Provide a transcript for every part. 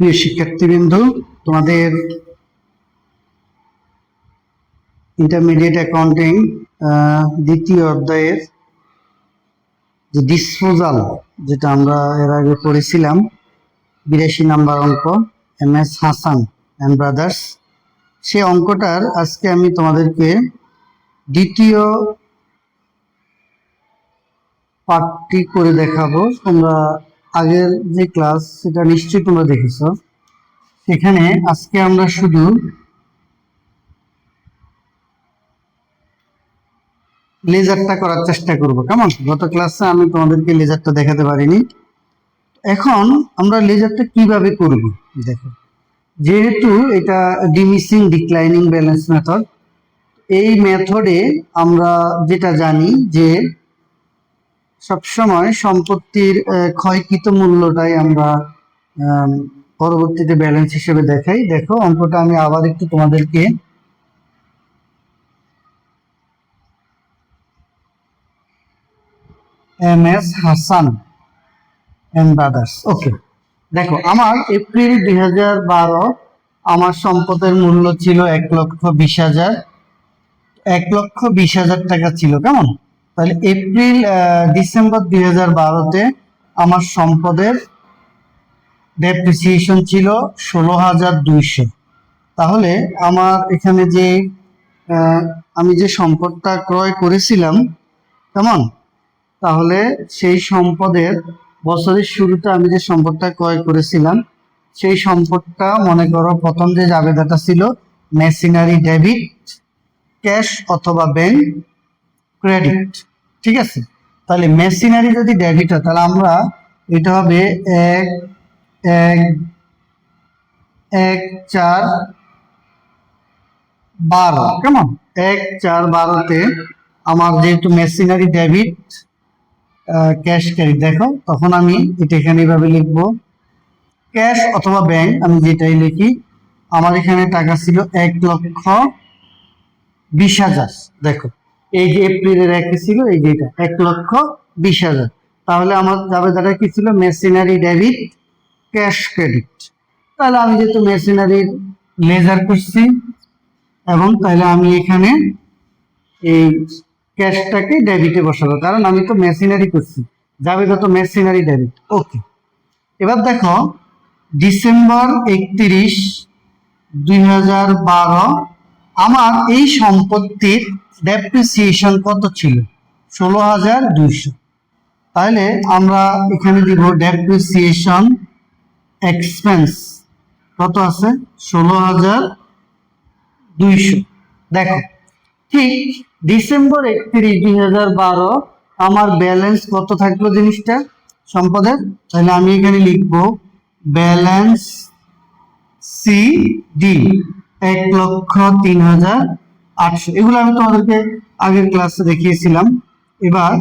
প্রিয় শিক্ষার্থীবৃন্দ, তোমাদের ইন্টারমিডিয়েট অ্যাকাউন্টিং দ্বিতীয় অধ্যায়ের যে ডিসপোজাল, যেটা আমরা এর আগে পড়েছিলাম, 82 নাম্বার অঙ্ক, MS হাসান অ্যান্ড ব্রাদার্স, সে অঙ্কটার আজকে আমি তোমাদেরকে দ্বিতীয় পার্টটি করে দেখাবো। তোমরা আগের যে ক্লাস সেটা নিশ্চয়ই তোমরা দেখেছো। সেখানে আজকে আমরা শুধু লেজারটা করার চেষ্টা করব। কেমন? গত ক্লাসে আমি তোমাদেরকে লেজারটা দেখাতে পারিনি। এখন আমরা লেজারটা কিভাবে করব দেখো। যেহেতু এটা ডিমিসিং ডিক্লাইনিং ব্যালেন্স মেথড, এই মেথডে আমরা যেটা জানি যে সবসময় সম্পত্তির ক্ষয়কৃত মূল্যটাই আমরা পরবর্তীতে ব্যালেন্স হিসেবে দেখাই। দেখো অঙ্কটা আমি আবার একটু তোমাদেরকে MS হাসান এন্ড ব্রাদার্স। ওকে, দেখো আমার এপ্রিল 2012 আমার সম্পদের মূল্য ছিল 1,20,000, 1,20,000 টাকা ছিল। কেমন? তাহলে এপ্রিল ডিসেম্বর 2012-তে আমার সম্পদের ডেপ্রিসিয়েশন ছিল 16,200। তাহলে আমার এখানে যে আমি যে সম্পদটা ক্রয় করেছিলাম, কেমন, তাহলে সেই সম্পদের বছরের শুরুতে আমি যে সম্পদটা ক্রয় করেছিলাম সেই সম্পদটা মনে করো প্রথম যে জাবেদাটা ছিল মেশিনারি ডেবিট, ক্যাশ অথবা ব্যাংক ক্রেডিট। ঠিক আছে? তাহলে মেশিনারি যদি ডেবিট হয় তাহলে আমরা এটা হবে 1/4/12। কেমন? 1/4/12-তে আমার যেহেতু মেশিনারি ডেবিট ক্যাশ ক্রেডিট, দেখো তখন আমি এটা এখানে এইভাবে লিখবো, ক্যাশ অথবা ব্যাংক আমি যেটাই লিখি। আমার এখানে টাকা ছিল 1,20,000। দেখো এই যে এপ্রিলের 1 ছিল, এই যে এটা 1,20,000। তাহলে আমার জাবেদাটা কি ছিল? Machinery debit cash credit. তাহলে আমি যেহেতু মেশিনারির লেজার করছি এবং তাহলে আমি এখানে এই ক্যাশটাকে ডেবিটে বসাবো, কারণ আমি তো মেশিনারি করছি, জাবেদা তো মেশিনারি ডেবিট। ওকে, এবার দেখো ডিসেম্বর 31, 2012 আমার এই সম্পত্তির ডেপ্রিসিয়েশন কত ছিল? 16,200। তাহলে আমরা এখানে দিব ডেপ্রিসিয়েশন এক্সপেন্স কত আছে? 16,200। দেখো ঠিক ডিসেম্বর 31, 2012 আমার ব্যালেন্স কত থাকলো জিনিসটা সম্পদের? তাহলে আমি এখানে লিখবো ব্যালেন্স CD 1,03,800। এগুলো আমি তোমাদেরকে আগের ক্লাসে দেখিয়েছিলাম। এবার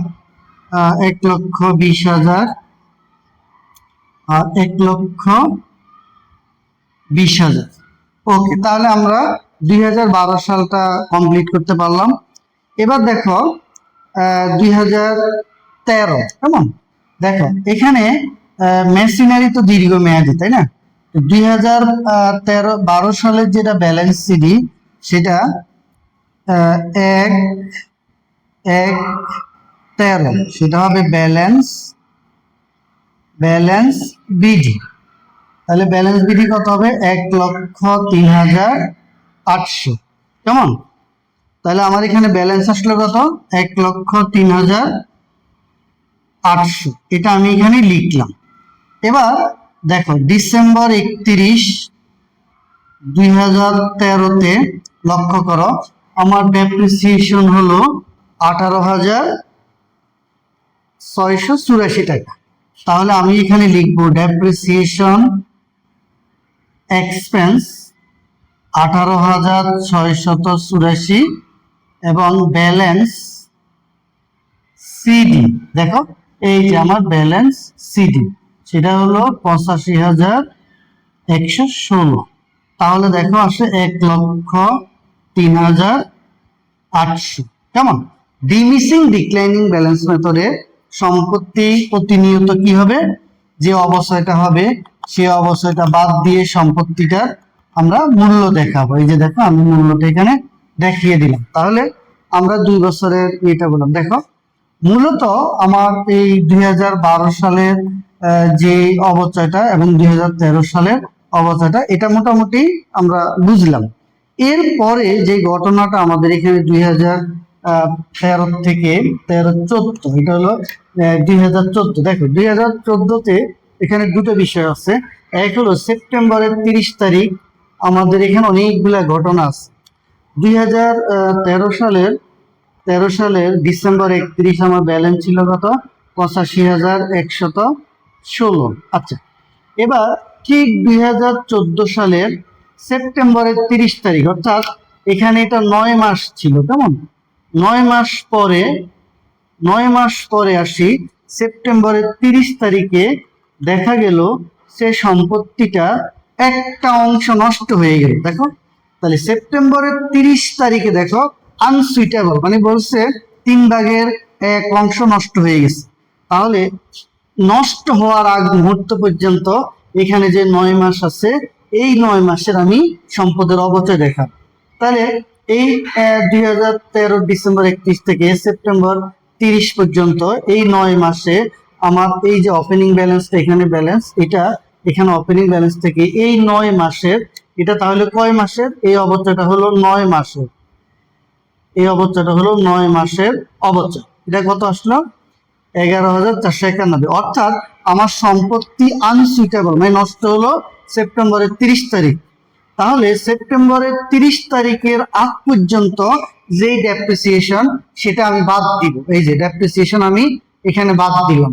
1,20,000 আর 1,20,000। ওকে, তাহলে আমরা 2012 সালটা কমপ্লিট করতে পারলাম। এবার দেখো 2013। কেমন? দেখো এখানে মেশিনারি তো দীর্ঘমেয়াদী, তাই না? 2012 সালের যেটা ব্যালেন্স সিডি সেটা 1/1/13, সেটা হবে ব্যালেন্স বিডি। তাহলে ব্যালেন্স বিডি কত হবে? 1,03,800। কেমন? তাহলে আমার এখানে ব্যালেন্স আসলো কত? 1,03,800। এটা আমি এখানে লিখলাম। এবার দেখো ডিসেম্বর 31, 2013-তে লক্ষ্য করো আমার ডেপ্রিসিয়েশন হলো 18,684 টাকা। তাহলে আমি এখানে লিখবো ডেপ্রিসিয়েশন এক্সপেন্স 18,684 এবং ব্যালেন্স সিডি। দেখো এই যে আমার ব্যালেন্স সিডি সেটা হলো 85,116। তাহলে দেখো আসে 1,03,800। কেমন? ডিমিসিং ডিক্লাইনিং ব্যালেন্স মেথডে সম্পত্তি প্রতিনিয়ত কি হবে? যে অবস্থাটা হবে সেই অবচয়টা বাদ দিয়ে সম্পত্তিটার আমরা মূল্য দেখাবো। এই যে দেখো আমি মূল্যটা এখানে দেখিয়ে দিলাম। তাহলে আমরা 2 বছরের এটা বললাম। দেখো মূলত আমার এই 2012 সালের যে অবচয়টা এবং 2013 সালের অবচয়টা এটা মোটামুটি আমরা বুঝলাম। এরপরে যে ঘটনাটা আমাদের এখানে 2013 থেকে 13-14, এটা হলো 2014। দেখো 2014-তে এখানে দুটো বিষয় আছে। এক হলো সেপ্টেম্বরের 30 তারিখ আমাদের এখানে অনেকগুলা ঘটনা আছে। 2013 সালের ডিসেম্বর 31 আমার ব্যালেন্স ছিল কত? 85,116। আচ্ছা, এবার ঠিক 2014 সালের সেপ্টেম্বরের 30 তারিখ, অর্থাৎ এখানে এটা 9 মাস ছিল, কেমন? 9 মাস পরে আসি সেপ্টেম্বরের 30 তারিখে দেখা গেল সে সম্পত্তিটা একটা অংশ নষ্ট হয়ে গেল। দেখো তাহলে সেপ্টেম্বরের 30 তারিখে দেখো আনসুইটেবল, মানে বলছে 1/3 অংশ নষ্ট হয়ে গেছে। তাহলে নষ্ট হওয়ার আগ মুহূর্ত পর্যন্ত এখানে যে 9 মাস আছে, এই 9 মাসের আমি সম্পদের অবচয় দেখাব। তাহলে এই 2013 ডিসেম্বর 31 থেকে সেপ্টেম্বর 30 পর্যন্ত এই 9 মাসে আমার এই যে ওপেনিং ব্যালেন্সটা এখানে ব্যালেন্স, এটা এখানে ওপেনিং ব্যালেন্স থেকে এই 9 মাসের, এটা তাহলে কয় মাসের? এই অবচয়টা হলো 9 মাসের। এই অবচয়টা হলো 9 মাসের অবচয়। এটা কত আসলো? 11,491। অর্থাৎ আমার সম্পত্তি আনসুইটেবল, মানে নষ্ট হলো সেপ্টেম্বরের 30 তারিখ। তাহলে সেপ্টেম্বরের 30 তারিখের আগ পর্যন্ত যে ডেপ্রিসিয়েশন, সেটা আমি বাদ দিব। এই যে ডেপ্রিসিয়েশন আমি এখানে বাদ দিলাম।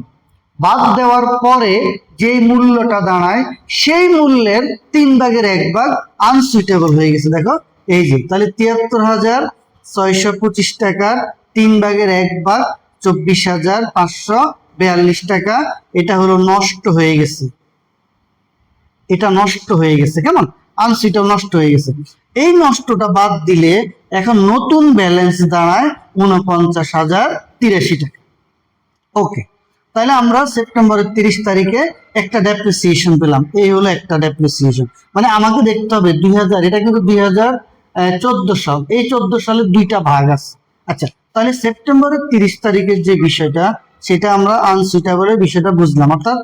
বাদ দেওয়ার পরে যে মূল্যটা দাঁড়ায়, সেই মূল্যের 3/1 আনসুইটেবল হয়ে গেছে। দেখো এই যে, তাহলে 73,625 টাকার 3/1 24,542 টাকা এটা হলো নষ্ট হয়ে গেছে। এটা নষ্ট হয়ে গেছে, কেমন? আনসুইটেবল নষ্ট হয়ে গেছে। এই নষ্টটা বাদ দিলে এখন নতুন ব্যালেন্স দাঁড়ায় 49,083 টাকা। ওকে, তাহলে আমরা সেপ্টেম্বরের 30 তারিখে একটা ডেপ্রিসিয়েশন পেলাম। এই হলো একটা ডেপ্রিসিয়েশন। মানে আমাকে দেখতে হবে 2000, এটা কিন্তু 2014 সাল, এই 14 সালের দুইটা ভাগ আছে। আচ্ছা, তাহলে সেপ্টেম্বরের 30 তারিখের যে বিষয়টা, সেটা আমরা আনসুইটেবলের বিষয়টা বুঝলাম। অর্থাৎ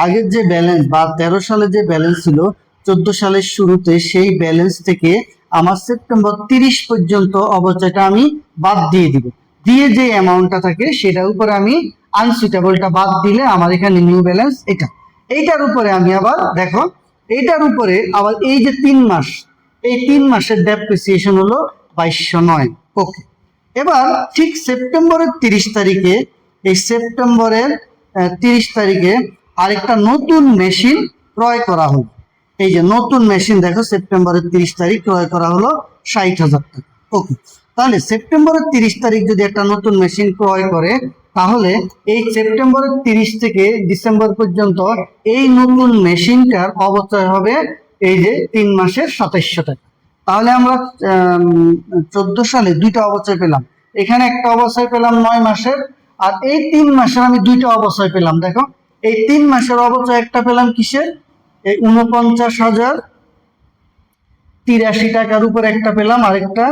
আগের যে ব্যালেন্স বা 13 সালে যে ব্যালেন্স ছিল 14 সালের শুরুতে, সেই ব্যালেন্স থেকে আমার সেপ্টেম্বর 30 পর্যন্ত অবচয়টা আমি বাদ দিয়ে দিব। দিয়ে যে অ্যামাউন্টটা থাকে সেটার উপরে আমি আনসুইটেবলটা বাদ দিলে আমার এখানে নিউ ব্যালেন্স এটা। এইটার উপরে আমি আবার দেখো, এইটার উপরে আবার এই যে 3 মাস, এই 3 মাসের ডেপ্রিসিয়েশন হলো 2209। ওকে, এবার ঠিক সেপ্টেম্বরের 30 তারিখে, এই সেপ্টেম্বরের 30 তারিখে আরেকটা নতুন মেশিন ক্রয় করা হলো। এই যে নতুন মেশিন, দেখো সেপ্টেম্বরের 30 তারিখ ক্রয় করা হলো 60,000 টাকা। ওকে, তাহলে সেপ্টেম্বরের 30 তারিখ যদি একটা নতুন মেশিন ক্রয় করে, তাহলে এই সেপ্টেম্বরের 30 থেকে ডিসেম্বর পর্যন্ত এই নতুন মেশিনটার অবচয় হবে এই যে 3 মাসের 2700 টাকা। তাহলে আমরা 14 সালে দুইটা অবচয় পেলাম। এখানে একটা অবচয় পেলাম 9 মাসের, আর এই 3 মাসের আমি দুইটা অবচয় পেলাম। দেখো এই 3 মাসের অবচয় একটা পেলাম কিসের? এই 49,083 টাকার উপরে একটা পেলাম, আরেকটা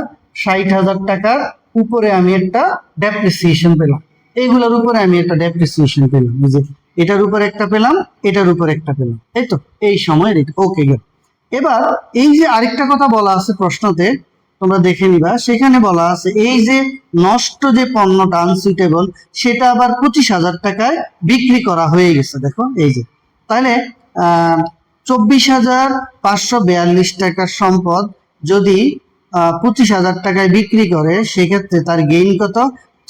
60,000 টাকার উপরে আমি একটা ডেপ্রিসিয়েশন পেলাম। এইগুলোর উপরে আমি একটা ডেপ্রিসিয়েশন পেলাম। এই যে এটার উপর একটা পেলাম, এটার উপর একটা পেলাম, এই তো এই সময়ের এটা। ওকে, গেল। এবার এই যে আরেকটা কথা বলা আছে প্রশ্নতে, তোমরা দেখে নিবা, সেখানে বলা আছে এই যে নষ্ট যে পণ্যটা আনসুইটেবল, সেটা আবার 25,000 টাকায় বিক্রি করা হয়ে গেছে। দেখো এই যে, তাহলে 24,542 টাকার সম্পদ যদি 25,000 টাকায় বিক্রি করে, সেক্ষেত্রে তার গেইন কত?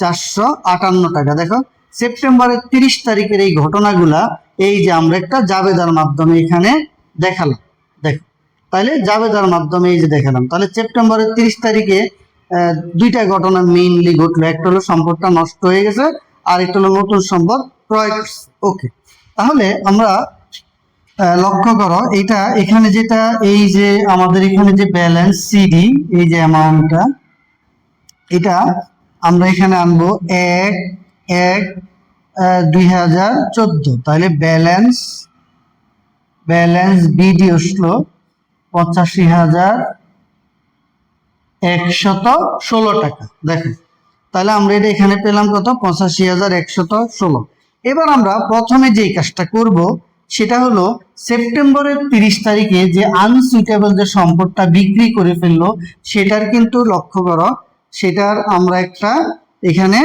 458 টাকা। দেখো সেপ্টেম্বরের 30 তারিখের এই ঘটনাগুলা এই যে আমরা একটা জাবেদার মাধ্যমে এখানে দেখালাম। দেখো তাহলে জাবেদার মাধ্যমে এই যে দেখালাম, তাহলে সেপ্টেম্বরের 30 তারিখে দুইটা ঘটনা মেইনলি ঘটলো। একটা হলো সম্পদটা নষ্ট হয়ে গেছে, আর একটা হলো নতুন সম্পদ ক্রয় করছে। ওকে, তাহলে আমরা লক্ষ্য করো, এটা এখানে যেটা, এই যে আমাদের এখানে যে ব্যালেন্স সিডি, এই যে অ্যামাউন্টটা, এটা আমরা এখানে আনবো 1/1/2014। তাহলে ব্যালেন্স ব্যালেন্স বিডি আসলো 85,116 টাকা। দেখো, তাহলে আমরা এটা এখানে পেলাম কত? 85,116। এবার আমরা প্রথমে যে কাজটা করব সেটা হলো সেপ্টেম্বরের 30 তারিখে যে আনসুইটেবল যে সম্পদটা বিক্রি করে ফেললো সেটার কিন্তু লক্ষ্য করো, সেটার আমরা একটা এখানে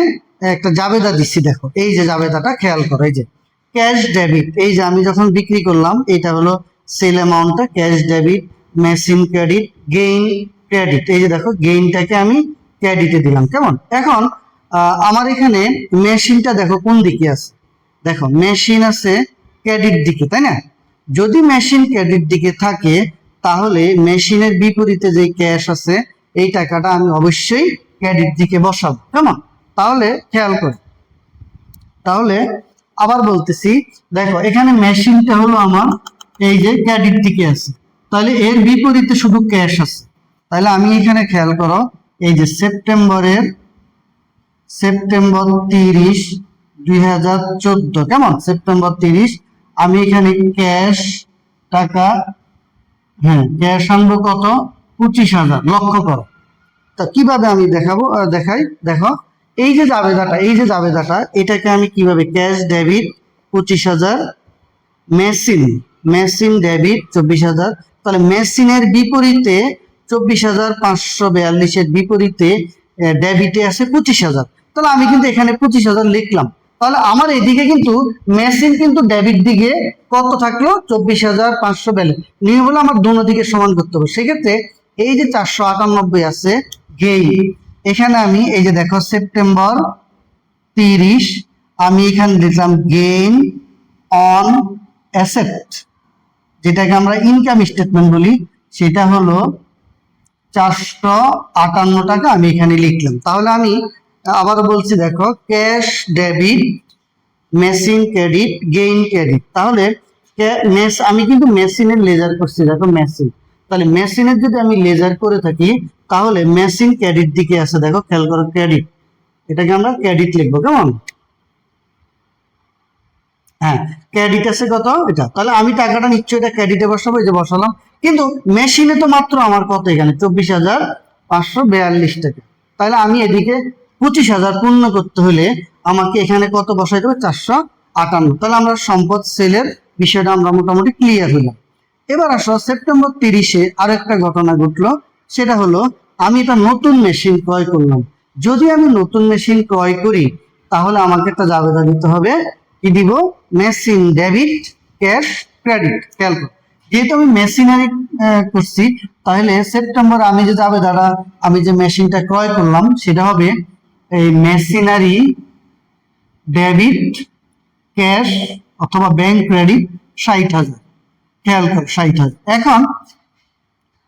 একটা জাবেদা দিচ্ছি। দেখো, এই যে জাবেদাটা খেয়াল করো, এই যে ক্যাশ ডেবিট, এই যে আমি যখন বিক্রি করলাম এটা হলো সেল অ্যামাউন্টটা, cash debit, machine credit, gain credit. এই যে দেখো, গেইনটাকে আমি ক্রেডিটে দিলাম। কেমন? এখন আমার এখানে মেশিনটা দেখো কোন দিকে আছে। দেখো, মেশিন আছে ক্রেডিট দিকে, তাই না? যদি মেশিন ক্রেডিট দিকে থাকে তাহলে মেশিনের বিপরীতে যে ক্যাশ আছে এই টাকাটা আমি অবশ্যই ক্রেডিট দিকে বসাবো। কেমন? তাহলে খেয়াল করো, তাহলে আবার বলতেছি, দেখো এখানে মেশিনটা হলো আমার এই যে ক্রেডিট দিকে আছে, তাহলে এর বিপরীতে শুধু ক্যাশ আছে। তাহলে আমি এখানে খেয়াল করো, এই যে সেপ্টেম্বর 30, 2014, কেমন? সেপ্টেম্বর 30 আমি এখানে ক্যাশ টাকা, হ্যাঁ ক্যাশ আনবো কত? 25,000। লক্ষ্য করো, তা কিভাবে আমি দেখাই। দেখো, এই যে জাবেদাটা এটাকে আমি কিভাবে, ক্যাশ ডেবিট 25,000, মেশিন ডেবিট 24,000, তাহলে মেশিনের বিপরীতে 24,542 বিপরীতে ডেবিটে আছে 25,000। তাহলে আমি কিন্তু এখানে 25,000 লিখলাম। তাহলে আমার এদিকে কিন্তু মেশিন কিন্তু ডেবিট দিকে কত থাকলো? 24,542। নিয়ম হলো আমার দোনো দিকে সমান করতে হবে। সেক্ষেত্রে এই যে 498 আছে গেইন, এখানে আমি এই যে দেখো সেপ্টেম্বর 30 আমি এখানে লিখলাম গেইন অন অ্যাসেট, যেটাকে আমরা ইনকাম স্টেটমেন্ট বলি, সেটা হলো 458 টাকা আমি এখানে লিখলাম। তাহলে আমি আবার বলছি, দেখো cash debit, machine credit, gain credit. তাহলে আমি কিন্তু মেশিনের লেজার করছি, দেখো মেশিন, তাহলে মেশিনের যদি আমি লেজার করে থাকি তাহলে মেশিন ক্রেডিট দিকে আছে। দেখো খেয়াল করো, ক্রেডিট, এটাকে আমরা ক্রেডিট লিখবো। কেমন? হ্যাঁ, ক্রেডিট আছে কত? এটা। তাহলে আমি টাকাটা নিশ্চয়ই এটা ক্রেডিটে বসাবো, এই যে বসালাম। কিন্তু মেশিনে তো মাত্র আমার কত? এখানে 24,542 টাকা। তাহলে আমি এদিকে 25,000 পূর্ণ করতে হলে আমাকে এখানে কত বসাইতে হবে? 458। তাহলে আমরা সম্পদ সেলের বিষয়টা আমরা মোটামুটি ক্লিয়ার হলাম। এবার আসো সেপ্টেম্বর 30-এ আরেকটা ঘটনা ঘটলো, সেটা হলো আমি এটা নতুন মেশিন ক্রয় করলাম। যদি আমি নতুন মেশিন ক্রয় করি তাহলে আমাকে একটা জাবেদা দিতে হবে। কি দিব? Machine debit, cash credit. খেয়াল করো, যেহেতু আমি মেশিনারি করছি তাহলে সেপ্টেম্বর আমি যে জাবেদাটা, আমি যে মেশিনটা ক্রয় করলাম সেটা হবে এই মেশিনারি ডেবিট ক্যাশ অথবা ব্যাংক ক্রেডিট 60,000। খেয়াল করো, 60,000। এখন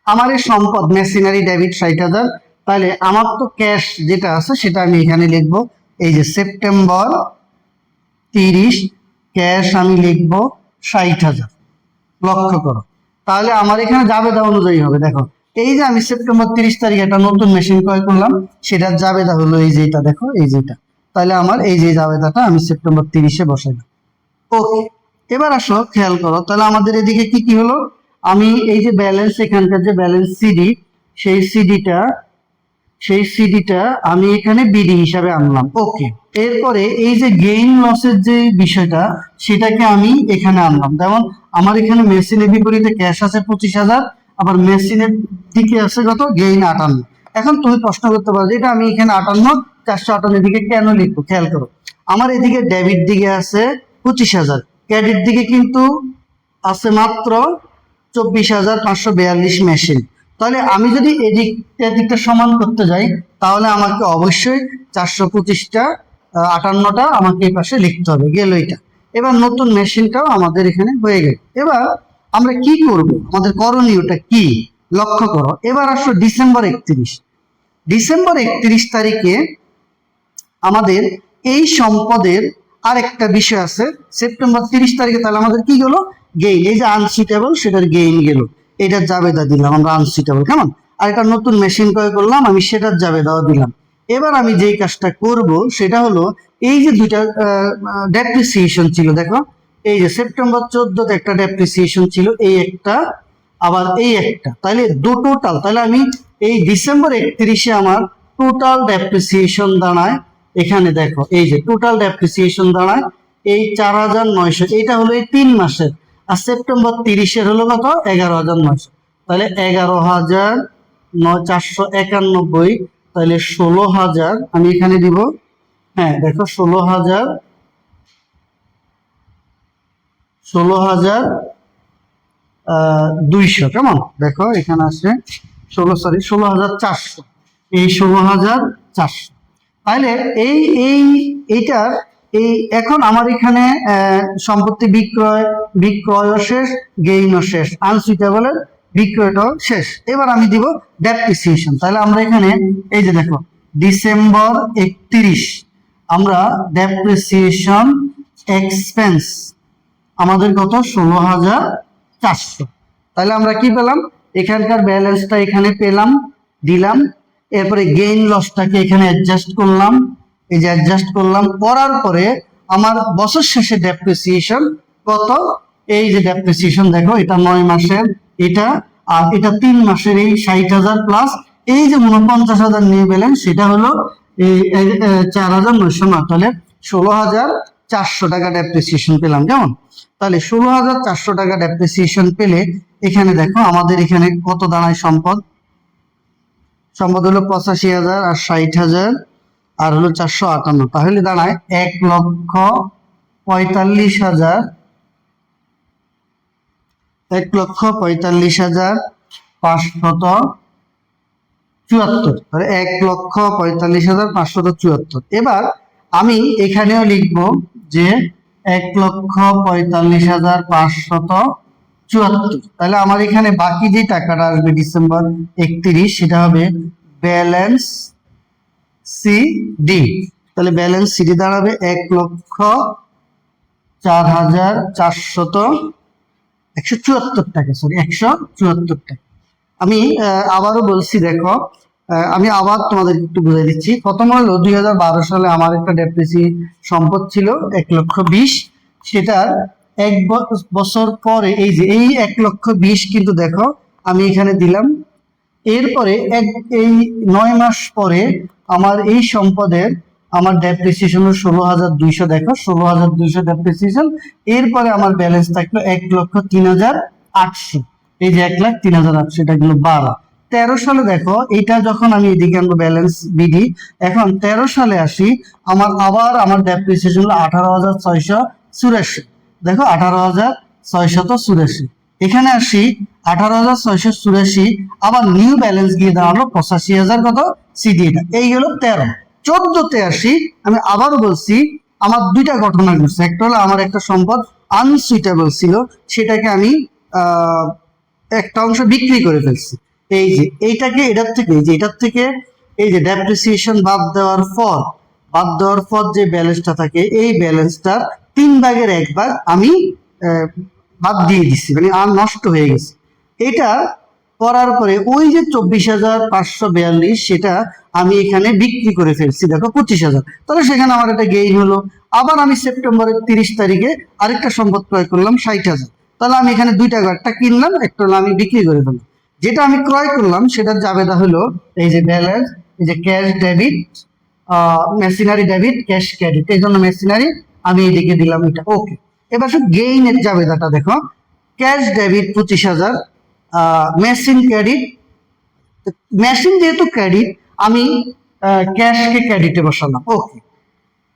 আমার এই সম্পদ মেশিনারি ডেবিট 60,000, তাহলে আমার তো ক্যাশ যেটা আছে সেটা আমি এখানে লিখবো। এই যে সেপ্টেম্বর 30 ক্যাশ আমি লিখবো 60,000। লক্ষ্য করো, তাহলে আমার এখানে জাবেদা অনুযায়ী হবে। দেখো, এই যে আমি সেপ্টেম্বর 30 তারিখে একটা নতুন মেশিন ক্রয় করলাম, সেটার জাবেদা হলো এই যেটা, দেখো এই যেটা। তাহলে আমার এই যে জাবেদাটা আমি সেপ্টেম্বর 30-এ বসাইলাম। ওকে, এবার আসো খেয়াল করো, তাহলে আমাদের এদিকে কি কি হলো? আমি এই যে ব্যালেন্স, এখানকার যে ব্যালেন্স সিডি, সেই সিডিটা আমি এখানে বিডি হিসাবে আনলাম। ওকে, এরপরে এই যে গেইন লসের যে বিষয়টা সেটাকে আমি এখানে আনলাম। যেমন আমার এখানে মেশিনের বিপরীতে ক্যাশ আছে 25,000, আবার মেশিনের দিকে আছে কত? গেইন 58। এখন তুমি প্রশ্ন করতে পারো যে এটা আমি এখানে 58, 458 দিকে কেন লিখবো? খেয়াল করো, আমার এদিকে ডেবিট দিকে আছে 25,000, ক্রেডিট দিকে কিন্তু আছে মাত্র 24,542 মেশিন। তাহলে আমি যদি এদিকটা সমান করতে যাই তাহলে আমাকে অবশ্যই 425টা 58টা আমাকে এই পাশে লিখতে হবে। গেল এটা। এবার নতুন মেশিনটাও আমাদের এখানে হয়ে গেল। এবার আমরা কি করব? আমাদের করণীয়টা কি? লক্ষ্য করো, এবার আসো ডিসেম্বর 31 তারিখে আমাদের এই সম্পদের আরেকটা বিষয় আছে। সেপ্টেম্বর 30 তারিখে তাহলে আমাদের কি গেল? গেইন। এই যে আনসুইটেবল সেটার গেইন গেল, এটার জাবেদা দিলাম আমরা আনসুইটেবল। কেমন? আর একটা নতুন মেশিন ক্রয় করলাম, আমি সেটার জাবেদাও দিলাম। এবার আমি যেই কাজটা করব সেটা হলো এই যে দুইটা ডেপ্রিসিয়েশন ছিল, দেখো এই যে সেপ্টেম্বর 14তে একটা ডেপ্রিসিয়েশন ছিল, এই একটা, আবার এই একটা, তাহলে টোটাল, তাহলে আমি এই ডিসেম্বর 31-এ আমার টোটাল ডেপ্রিসিয়েশন দাঁড়ায়, এখানে দেখো এই যে টোটাল ডেপ্রিসিয়েশন দাঁড়ায় এই 4,900, এটা হলো এই 3 মাসের, আর সেপ্টেম্বর 30-এর হলো কত 11,900, তাহলে 11,491, তাহলে 16,000 আমি এখানে দিব, হ্যাঁ দেখো 16,200, কেমন দেখো এখানে আছে 16,400, এই 16,400, তাহলে এই এই এইটার এই এখন আমার এখানে সম্পত্তি বিক্রয়ও শেষ, গেইনও শেষ, আনসুইটেবলের বিক্রয়টাও শেষ। এবার আমি দিব ডেপ্রিসিয়েশন, তাহলে আমরা এখানে এই যে দেখো ডিসেম্বর 31 আমরা ডেপ্রিসিয়েশন এক্সপেন্স আমাদের কত 16,400, তাহলে আমরা কি পেলাম, এখানকার ব্যালেন্সটা এখানে পেলাম, দিলাম, এরপরে গেইন লসটাকে এখানে অ্যাডজাস্ট করলাম, এই যে অ্যাডজাস্ট করলাম, করার পরে আমার বছর শেষে ডেপ্রিসিয়েশন কত, এই যে ডেপ্রিসিয়েশন দেখো এটা 9 মাসের, এটা আর এটা 3 মাসের, এই 60,000 প্লাস এই যে 49,000 নিয়ে ব্যালেন্স, সেটা হলো এই 4,900, তাহলে 16,400 টাকা ডেপ্রিসিয়েশন পেলাম, কেমন, তাহলে 16,400 টাকা ডেপ্রিসিয়েশন পেলে এখানে দেখো আমাদের এখানে কত দাঁড়ায় সম্পদ হলো 85,000 আর 60,000 আর হলো 458, তাহলে দাঁড়ায় 1,45,000, 1,45,574, তাহলে 1,45,574। এবার আমি এখানেও লিখব যে 1,45,574, তাহলে আমার এখানে বাকি যে টাকাটা আসবে ডিসেম্বর 31 সেটা হবে ব্যালেন্স সিডি, তাহলে ব্যালেন্স সিডি দাঁড়াবে 1,04,474 টাকা, সরি 174 টাকা। আমি আবারও বলছি, দেখো আমি আবার তোমাদের একটু বুঝিয়ে দিচ্ছি। প্রথম হলো 2012 সালে আমার একটা ডেপ্রিসি সম্পদ ছিল 1,20,000, সেটার 1 বছর পরে এই যে এই 1,20,000 কিন্তু দেখো আমি এখানে দিলাম, এরপরে এই 9 মাস পরে আমার এই সম্পদের আমার ডেপ্রিসিয়েশন হলো 16,200, দেখো 16,200 ডেপ্রিসিয়েশন, এরপরে আমার ব্যালেন্স থাকলো 1,03,800, এই যে 1,03,800, এটা গেল 13 সালে। দেখো এটা যখন আমি এদিকে আনবো ব্যালেন্স বিডি, এখন 13 সালে আসি, আমার ডেপ্রিসিয়েশন হলো 18,684, দেখো 18,684, এখানে আসি 18,684, আবার নিউ ব্যালেন্স গিয়ে দাঁড়ালো 85,000 কত সিডি, এটা এই গেল 13। 14তে আসি, আমি আবারও বলছি আমার দুইটা ঘটনা ঘটছে, একটা হলো আমার একটা সম্পদ আনসুইটেবল ছিল, সেটাকে আমি একটা অংশ বিক্রি করে ফেলছি, এই যে এইটাকে এটার থেকে এই যে ডেপ্রিসিয়েশন বাদ দেওয়ার পর যে ব্যালেন্সটা থাকে, এই ব্যালেন্সটার 3/1 আমি বাদ দিয়ে দিচ্ছি, মানে আর নষ্ট হয়ে গেছে। এটা করার পরে ওই যে 24,542 সেটা আমি এখানে বিক্রি করে ফেলছি, দেখো 25,000, তাহলে সেখানে আমার একটা গেইন হলো। আবার আমি সেপ্টেম্বরের 30 তারিখে আরেকটা সম্পদ ক্রয় করলাম 60,000, তাহলে আমি এখানে দুইটা, একটা কিনলাম, একটা হলো আমি বিক্রি করে ফেললাম। যেটা আমি ক্রয় করলাম সেটার জাবেদা হলো এই যে ব্যালেন্স, এই যে cash debit, machinery debit, cash credit, এই জন্য মেশিনারি আমি এদিকে দিলাম, এটা ওকে। এবার শুধু গেইনের জাবেদাটা দেখো, cash debit 25,000, machine credit, machine যেহেতু ক্রেডিট আমি ক্যাশকে ক্রেডিটে বসালাম, ওকে।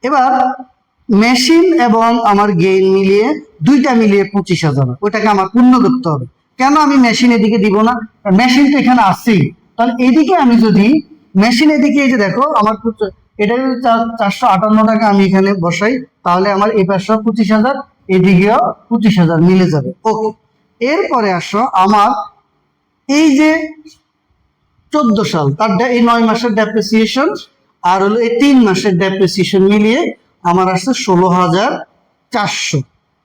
এবার মেশিন এবং আমার গেইন মিলিয়ে দুইটা মিলিয়ে 25,000, ওইটাকে আমার পূর্ণ করতে হবে। কেন আমি মেশিন এদিকে দিব না, মেশিন তো এখানে আসছেই, তাহলে এদিকে আমি যদি মেশিন এদিকে এই যে দেখো আমার এটা যদি 458 টাকা আমি এখানে বসাই, তাহলে আমার এই পাশে 25,000, এদিকেও 25,000 মিলে যাবে, ওকে। এরপরে আসো আমার এই যে 14 সাল তার এই 9 মাসের ডেপ্রিসিয়েশন আর হলো এই 3 মাসের ডেপ্রিসিয়েশন মিলিয়ে আমার আসছে 16,400,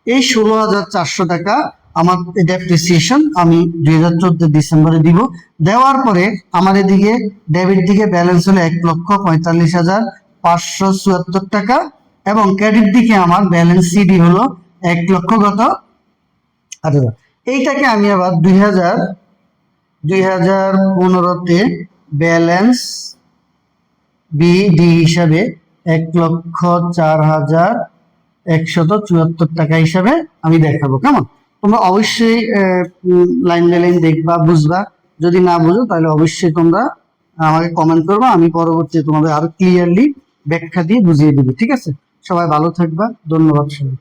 এই 16,400 টাকা আমার ডেপ্রিসিয়েশন আমি 2014 ডিসেম্বরে দিব। দেওয়ার পরে আমার এদিকে ডেবিট দিকে ব্যালেন্স হলো 1,45,574 টাকা, এবং ক্রেডিট দিকে আমার ব্যালেন্স সিডি হলো 1 লক্ষ কত 8,000। এইটাকে আমি আবার 2015-তে ব্যালেন্স বিডি হিসাবে 1,04,174 টাকা হিসাবে আমি দেখাবো। কেমন? তোমরা অবশ্যই লাইন বাই লাইন দেখবা, বুঝবা। যদি না বুঝো তাহলে অবশ্যই তোমরা আমাকে কমেন্ট করবা, আমি পরবর্তীতে তোমাদের আরো ক্লিয়ারলি ব্যাখ্যা দিয়ে বুঝিয়ে দেবো। ঠিক আছে? সবাই ভালো থাকবা, ধন্যবাদ সবাই।